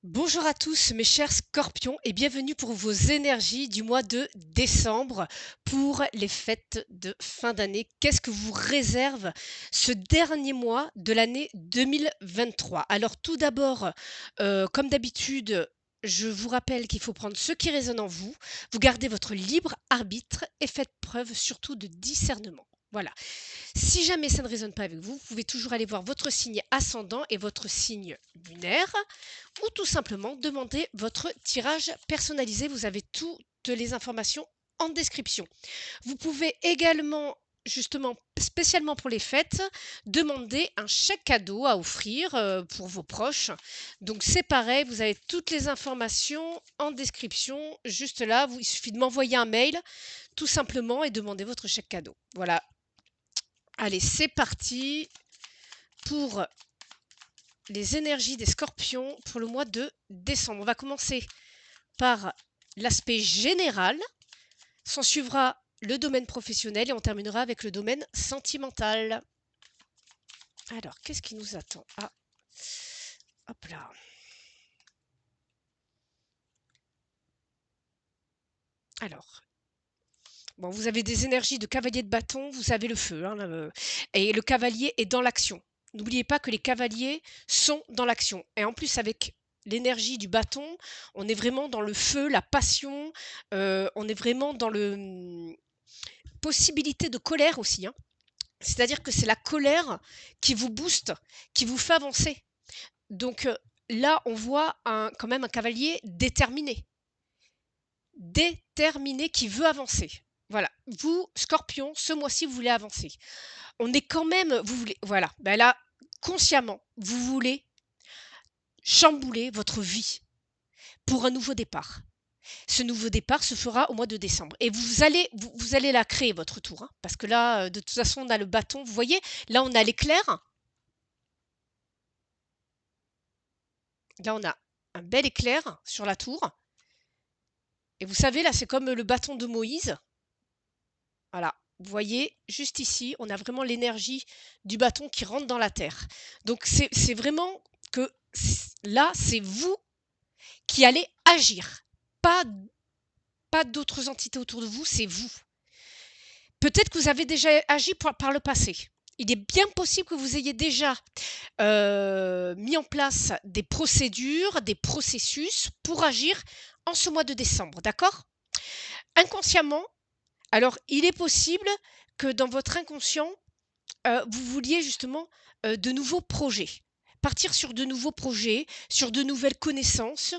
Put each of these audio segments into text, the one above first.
Bonjour à tous mes chers scorpions et bienvenue pour vos énergies du mois de décembre pour les fêtes de fin d'année. Qu'est-ce que vous réserve ce dernier mois de l'année 2023? Alors tout d'abord, comme d'habitude, je vous rappelle qu'il faut prendre ce qui résonne en vous, vous gardez votre libre arbitre et faites preuve surtout de discernement. Voilà. Si jamais ça ne résonne pas avec vous, vous pouvez toujours aller voir votre signe ascendant et votre signe lunaire ou tout simplement demander votre tirage personnalisé. Vous avez toutes les informations en description. Vous pouvez également, justement, spécialement pour les fêtes, demander un chèque cadeau à offrir pour vos proches. Donc c'est pareil, vous avez toutes les informations en description. Juste là, il suffit de m'envoyer un mail tout simplement et demander votre chèque cadeau. Voilà. Allez, c'est parti pour les énergies des scorpions pour le mois de décembre. On va commencer par l'aspect général, s'en suivra le domaine professionnel et on terminera avec le domaine sentimental. Alors, qu'est-ce qui nous attend? Ah, hop là. Alors, bon, vous avez des énergies de cavalier de bâton, vous avez le feu, hein, et le cavalier est dans l'action. N'oubliez pas que les cavaliers sont dans l'action. Et en plus, avec l'énergie du bâton, on est vraiment dans le feu, la passion, on est vraiment dans le possibilité de colère aussi, hein. C'est-à-dire que c'est la colère qui vous booste, qui vous fait avancer. Donc là, on voit quand même un cavalier déterminé. Déterminé qui veut avancer. Voilà. Vous, Scorpion, ce mois-ci, vous voulez avancer. On est quand même, vous voulez, voilà. Ben là, consciemment, vous voulez chambouler votre vie pour un nouveau départ. Ce nouveau départ se fera au mois de décembre. Et vous allez la créer, votre tour. Hein, parce que là, de toute façon, on a le bâton. Vous voyez, là, on a l'éclair. Là, on a un bel éclair sur la tour. Et vous savez, là, c'est comme le bâton de Moïse. Voilà. Vous voyez, juste ici, on a vraiment l'énergie du bâton qui rentre dans la terre. Donc, c'est vraiment que là, c'est vous qui allez agir. Pas, pas d'autres entités autour de vous, c'est vous. Peut-être que vous avez déjà agi par le passé. Il est bien possible que vous ayez déjà mis en place des procédures, des processus pour agir en ce mois de décembre, d'accord? Inconsciemment, alors il est possible que dans votre inconscient, vous vouliez justement de nouveaux projets. Partir sur de nouveaux projets, sur de nouvelles connaissances.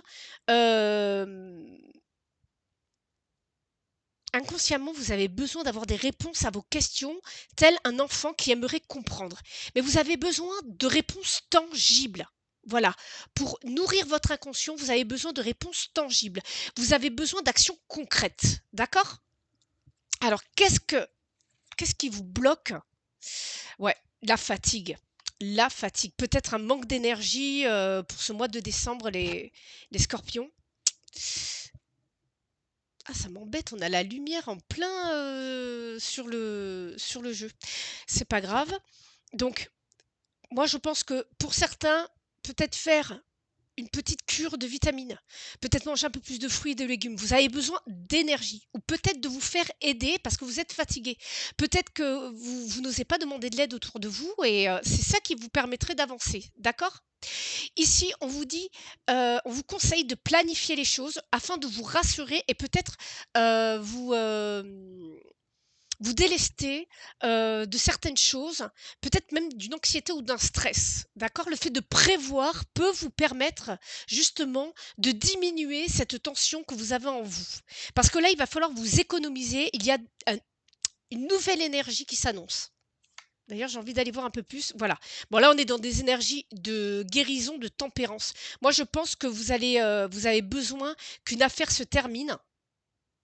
Inconsciemment, vous avez besoin d'avoir des réponses à vos questions, tel un enfant qui aimerait comprendre. Mais vous avez besoin de réponses tangibles. Voilà. Pour nourrir votre inconscient, vous avez besoin de réponses tangibles. Vous avez besoin d'actions concrètes. D'accord? Alors, qu'est-ce qui vous bloque? Ouais, la fatigue. La fatigue. Peut-être un manque d'énergie pour ce mois de décembre, les scorpions. Ah, ça m'embête, on a la lumière en plein sur le jeu. C'est pas grave. Donc, moi, je pense que pour certains, peut-être faire une petite cure de vitamines, peut-être manger un peu plus de fruits et de légumes. Vous avez besoin d'énergie ou peut-être de vous faire aider parce que vous êtes fatigué. Peut-être que vous n'osez pas demander de l'aide autour de vous et c'est ça qui vous permettrait d'avancer. D'accord? Ici, on vous dit, on vous conseille de planifier les choses afin de vous rassurer et peut-être vous délester de certaines choses, peut-être même d'une anxiété ou d'un stress. D'accord? Le fait de prévoir peut vous permettre justement de diminuer cette tension que vous avez en vous. Parce que là, il va falloir vous économiser. Il y a une nouvelle énergie qui s'annonce. D'ailleurs, j'ai envie d'aller voir un peu plus. Voilà. Bon, là, on est dans des énergies de guérison, de tempérance. Moi, je pense que vous avez besoin qu'une affaire se termine.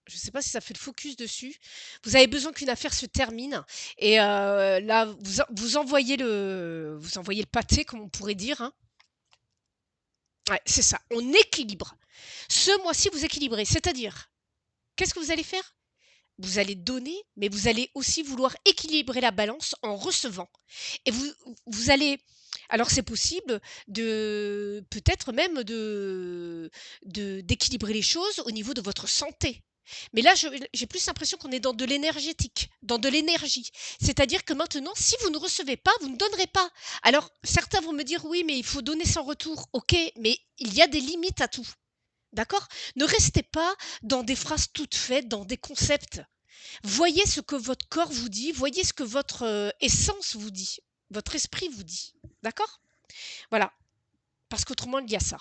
Je ne sais pas si ça fait le focus dessus. Vous avez besoin qu'une affaire se termine. Et là, vous envoyez le pâté, comme on pourrait dire. Hein. Ouais, c'est ça. On équilibre. Ce mois-ci, vous équilibrez. C'est-à-dire, qu'est-ce que vous allez faire? vous allez donner, mais vous allez aussi vouloir équilibrer la balance en recevant. Et vous allez alors c'est possible de peut-être même d'équilibrer les choses au niveau de votre santé. Mais là, j'ai plus l'impression qu'on est dans de l'énergétique, dans de l'énergie. C'est-à-dire que maintenant, si vous ne recevez pas, vous ne donnerez pas. Alors, certains vont me dire, oui, mais il faut donner sans retour. Ok, mais il y a des limites à tout. D'accord? Ne restez pas dans des phrases toutes faites, dans des concepts. Voyez ce que votre corps vous dit, voyez ce que votre essence vous dit, votre esprit vous dit. D'accord? Voilà. Parce qu'autrement, il y a ça.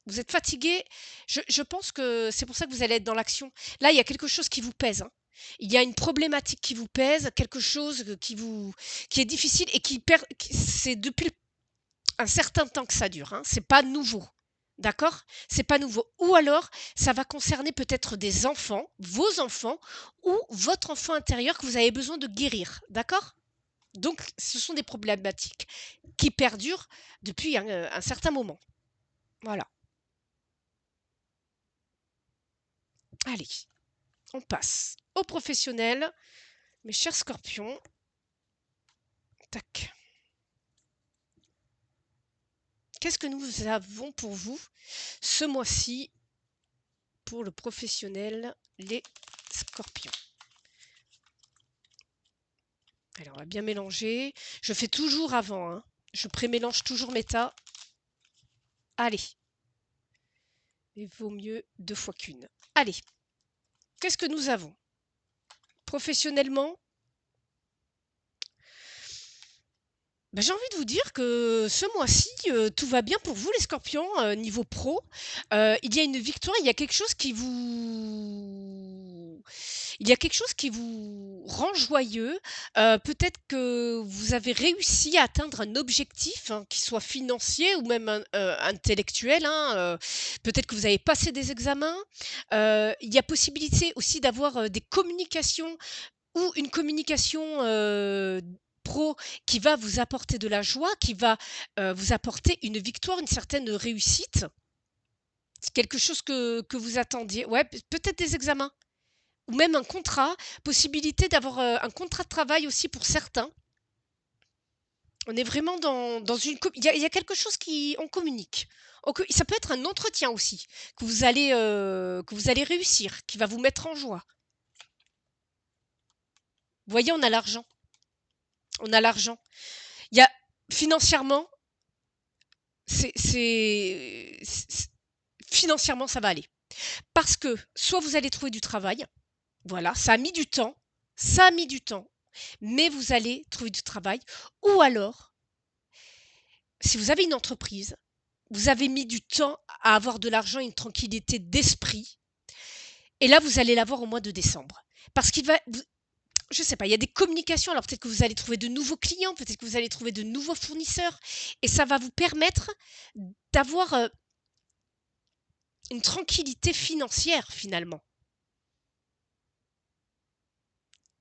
Vous êtes fatigué, je pense que c'est pour ça que vous allez être dans l'action. Là, il y a quelque chose qui vous pèse, hein. Il y a une problématique qui vous pèse, quelque chose qui est difficile et c'est depuis un certain temps que ça dure, hein. C'est pas nouveau. D'accord? C'est pas nouveau. Ou alors, ça va concerner peut-être des enfants, vos enfants, ou votre enfant intérieur que vous avez besoin de guérir. D'accord? Donc, ce sont des problématiques qui perdurent depuis un certain moment. Voilà. Allez, on passe au professionnel. Mes chers scorpions. Tac. Qu'est-ce que nous avons pour vous ce mois-ci pour le professionnel, les scorpions? Alors, on va bien mélanger. Je fais toujours avant, hein. Je pré-mélange toujours mes tas. Allez. Il vaut mieux 2 fois qu'une. Allez. Qu'est-ce que nous avons? Professionnellement, ben, j'ai envie de vous dire que ce mois-ci, tout va bien pour vous les scorpions, niveau pro. Il y a une victoire, il y a quelque chose qui vous rend joyeux. Peut-être que vous avez réussi à atteindre un objectif, hein, qui soit financier ou même intellectuel, hein, peut-être que vous avez passé des examens. Il y a possibilité aussi d'avoir, des communications ou une communication, pro qui va vous apporter de la joie, qui va, vous apporter une victoire, une certaine réussite. C'est quelque chose que vous attendiez. Ouais, peut-être des examens ou même un contrat, possibilité d'avoir, un contrat de travail aussi pour certains. On est vraiment dans une co il y a quelque chose qui on communique. Ça peut être un entretien aussi que vous allez réussir, qui va vous mettre en joie. Vous voyez, on a l'argent. On a l'argent. Il y a financièrement, financièrement, ça va aller. Parce que soit vous allez trouver du travail, voilà, ça a mis du temps, mais vous allez trouver du travail. Ou alors, si vous avez une entreprise, vous avez mis du temps à avoir de l'argent et une tranquillité d'esprit, et là, vous allez l'avoir au mois de décembre. Parce qu'il va, je sais pas, il y a des communications, alors peut-être que vous allez trouver de nouveaux clients, peut-être que vous allez trouver de nouveaux fournisseurs, et ça va vous permettre d'avoir une tranquillité financière finalement.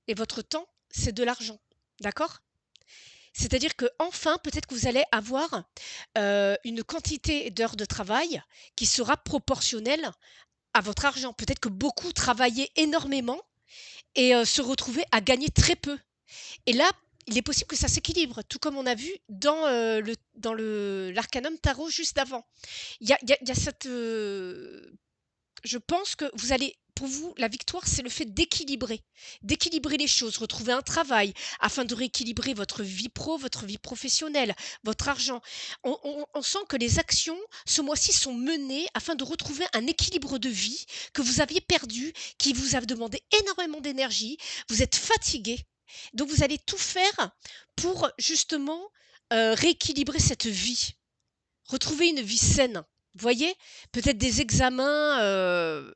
Et votre temps, c'est de l'argent, d'accord? C'est-à-dire que enfin, peut-être que vous allez avoir une quantité d'heures de travail qui sera proportionnelle à votre argent. Peut-être que beaucoup travaillaient énormément et se retrouvaient à gagner très peu. Et là, il est possible que ça s'équilibre, tout comme on a vu dans l'arcanum tarot juste avant. Il y a cette, je pense que pour vous, la victoire, c'est le fait d'équilibrer les choses, retrouver un travail afin de rééquilibrer votre vie pro, votre vie professionnelle, votre argent. On sent que les actions, ce mois-ci, sont menées afin de retrouver un équilibre de vie que vous aviez perdu, qui vous a demandé énormément d'énergie. Vous êtes fatigué. Donc, vous allez tout faire pour justement rééquilibrer cette vie, retrouver une vie saine. Vous voyez? Peut-être des examens,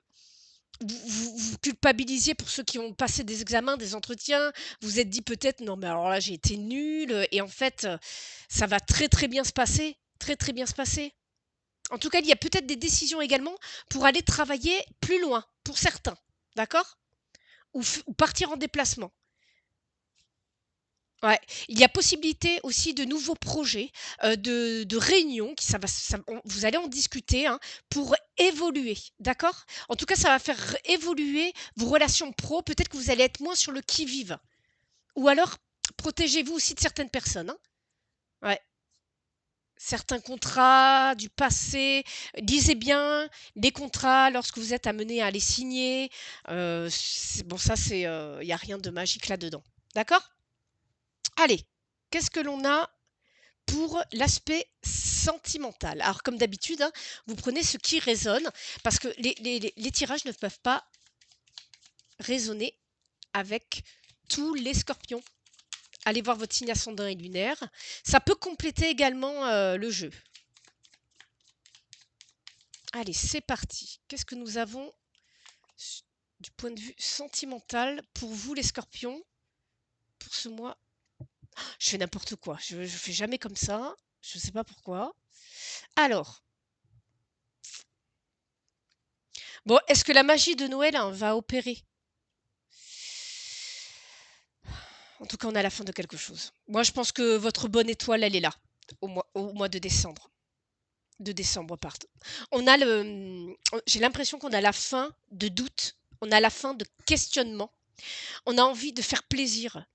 vous culpabilisiez pour ceux qui ont passé des examens, des entretiens. Vous vous êtes dit peut-être: «Non, mais alors là, j'ai été nulle», et en fait, ça va très, très bien se passer, très, très bien se passer. En tout cas, il y a peut-être des décisions également pour aller travailler plus loin, pour certains, d'accord? Ou partir en déplacement. Ouais, il y a possibilité aussi de nouveaux projets, de réunions qui ça va ça on vous allez en discuter, hein, pour évoluer, d'accord? En tout cas, ça va faire évoluer vos relations pro. Peut-être que vous allez être moins sur le qui-vive. Ou alors, protégez-vous aussi de certaines personnes, hein. Ouais. Certains contrats du passé, lisez bien les contrats lorsque vous êtes amené à les signer. Bon, ça, il y a rien de magique là-dedans. D'accord? Allez, qu'est-ce que l'on a pour l'aspect sentimental? Alors, comme d'habitude, hein, vous prenez ce qui résonne, parce que les tirages ne peuvent pas résonner avec tous les scorpions. Allez voir votre signe ascendant et lunaire. Ça peut compléter également le jeu. Allez, c'est parti. Qu'est-ce que nous avons du point de vue sentimental pour vous, les scorpions, pour ce mois? Je fais n'importe quoi. Je fais jamais comme ça. Je ne sais pas pourquoi. Alors, bon, est-ce que la magie de Noël, hein, va opérer? En tout cas, on est à la fin de quelque chose. Moi, je pense que votre bonne étoile, elle est là, au mois de décembre. De décembre, pardon. J'ai l'impression qu'on a la fin de doute, on a la fin de questionnement. On a envie de faire plaisir.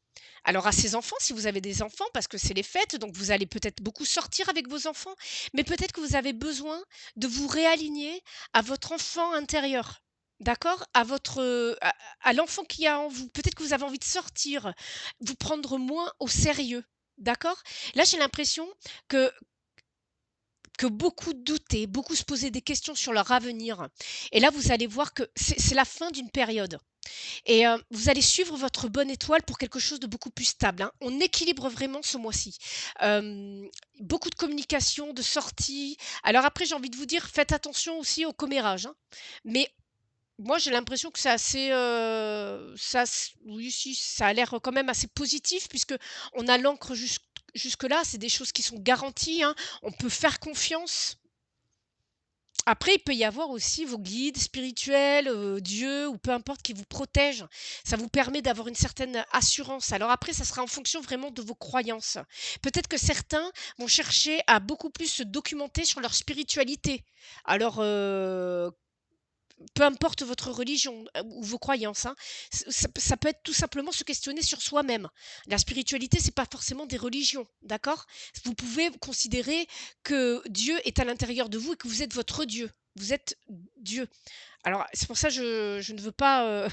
Alors à ses enfants, si vous avez des enfants, parce que c'est les fêtes, donc vous allez peut-être beaucoup sortir avec vos enfants, mais peut-être que vous avez besoin de vous réaligner à votre enfant intérieur. D'accord? À l'enfant qu'il y a en vous. Peut-être que vous avez envie de sortir, vous prendre moins au sérieux. D'accord? Là, j'ai l'impression que beaucoup doutaient, beaucoup se posaient des questions sur leur avenir. Et là, vous allez voir que c'est la fin d'une période. Et vous allez suivre votre bonne étoile pour quelque chose de beaucoup plus stable, hein. On équilibre vraiment ce mois-ci. Beaucoup de communication, de sorties. Alors après, j'ai envie de vous dire, faites attention aussi au commérage, hein. Mais moi, j'ai l'impression que c'est assez, oui, si, ça a l'air quand même assez positif puisque on a l'encre jusque-là, c'est des choses qui sont garanties, hein. On peut faire confiance. Après, il peut y avoir aussi vos guides spirituels, Dieu ou peu importe qui vous protègent. Ça vous permet d'avoir une certaine assurance. Alors après, ça sera en fonction vraiment de vos croyances. Peut-être que certains vont chercher à beaucoup plus se documenter sur leur spiritualité. Alors, peu importe votre religion ou vos croyances, hein, ça peut être tout simplement se questionner sur soi-même. La spiritualité, c'est pas forcément des religions, d'accord? Vous pouvez considérer que Dieu est à l'intérieur de vous et que vous êtes votre Dieu. Vous êtes Dieu. Alors, c'est pour ça que je ne veux pas.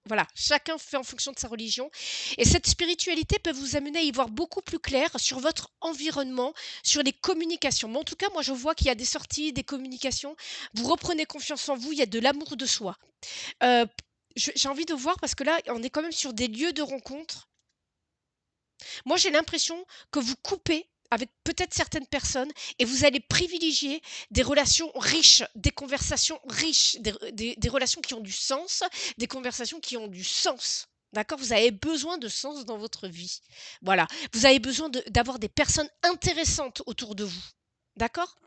Voilà, chacun fait en fonction de sa religion. Et cette spiritualité peut vous amener à y voir beaucoup plus clair sur votre environnement, sur les communications. Mais en tout cas, moi, je vois qu'il y a des sorties, des communications. Vous reprenez confiance en vous, il y a de l'amour de soi. Euh, j'ai envie de voir parce que là, on est quand même sur des lieux de rencontre. Moi, j'ai l'impression que vous coupez avec peut-être certaines personnes et vous allez privilégier des relations riches, des conversations riches, des relations qui ont du sens, des conversations qui ont du sens. D'accord? Vous avez besoin de sens dans votre vie. Voilà. Vous avez besoin d'avoir des personnes intéressantes autour de vous. D'accord?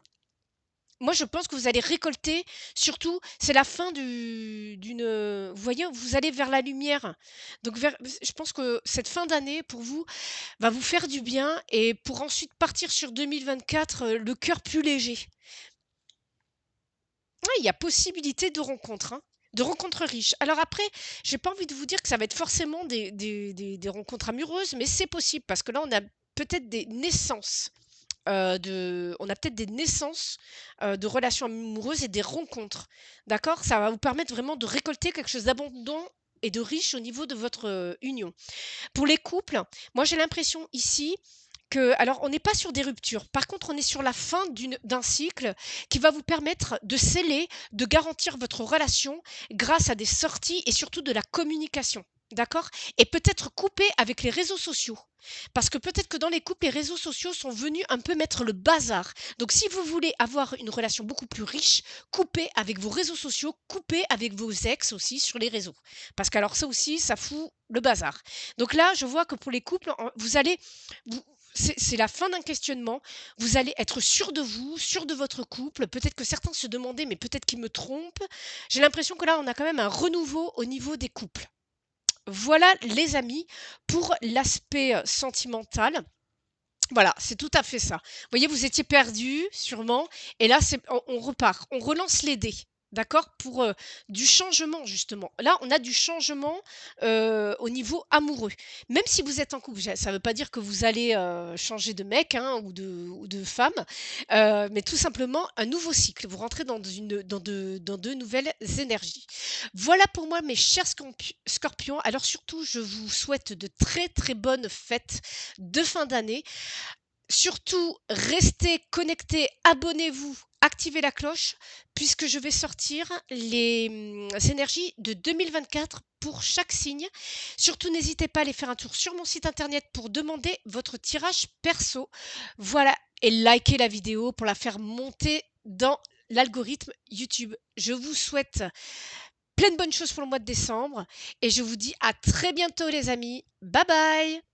Moi, je pense que vous allez récolter, surtout, c'est la fin vous voyez, vous allez vers la lumière. Donc, je pense que cette fin d'année, pour vous, va vous faire du bien et pour ensuite partir sur 2024, le cœur plus léger. Ouais, il y a possibilité de rencontres, hein, de rencontres riches. Alors après, j'ai pas envie de vous dire que ça va être forcément des rencontres amoureuses, mais c'est possible parce que là, on a peut-être des naissances. On a peut-être des naissances de relations amoureuses et des rencontres. D'accord? Ça va vous permettre vraiment de récolter quelque chose d'abondant et de riche au niveau de votre union. Pour les couples, moi j'ai l'impression ici que, alors on n'est pas sur des ruptures, par contre on est sur la fin d'un cycle qui va vous permettre de sceller, de garantir votre relation grâce à des sorties et surtout de la communication. D'accord? Et peut-être couper avec les réseaux sociaux. Parce que peut-être que dans les couples, les réseaux sociaux sont venus un peu mettre le bazar. Donc si vous voulez avoir une relation beaucoup plus riche, coupez avec vos réseaux sociaux, coupez avec vos ex aussi sur les réseaux. Parce qu'alors ça aussi, ça fout le bazar. Donc là, je vois que pour les couples, c'est la fin d'un questionnement. Vous allez être sûr de vous, sûr de votre couple. Peut-être que certains se demandaient, mais peut-être qu'ils me trompent. J'ai l'impression que là, on a quand même un renouveau au niveau des couples. Voilà, les amis, pour l'aspect sentimental. Voilà, c'est tout à fait ça. Vous voyez, vous étiez perdus, sûrement, et là, on repart, on relance les dés. d'accord? Pour, du changement justement. Là, on a du changement, au niveau amoureux. Même si vous êtes en couple, ça ne veut pas dire que vous allez, changer de mec, hein, ou de femme, mais tout simplement un nouveau cycle. Vous rentrez dans de nouvelles énergies. Voilà pour moi mes chers scorpions. Alors surtout, je vous souhaite de très, très bonnes fêtes de fin d'année. Surtout, restez connectés, abonnez-vous, activez la cloche, puisque je vais sortir les énergies de 2024 pour chaque signe. Surtout, n'hésitez pas à aller faire un tour sur mon site internet pour demander votre tirage perso. Voilà, et likez la vidéo pour la faire monter dans l'algorithme YouTube. Je vous souhaite plein de bonnes choses pour le mois de décembre et je vous dis à très bientôt les amis. Bye bye.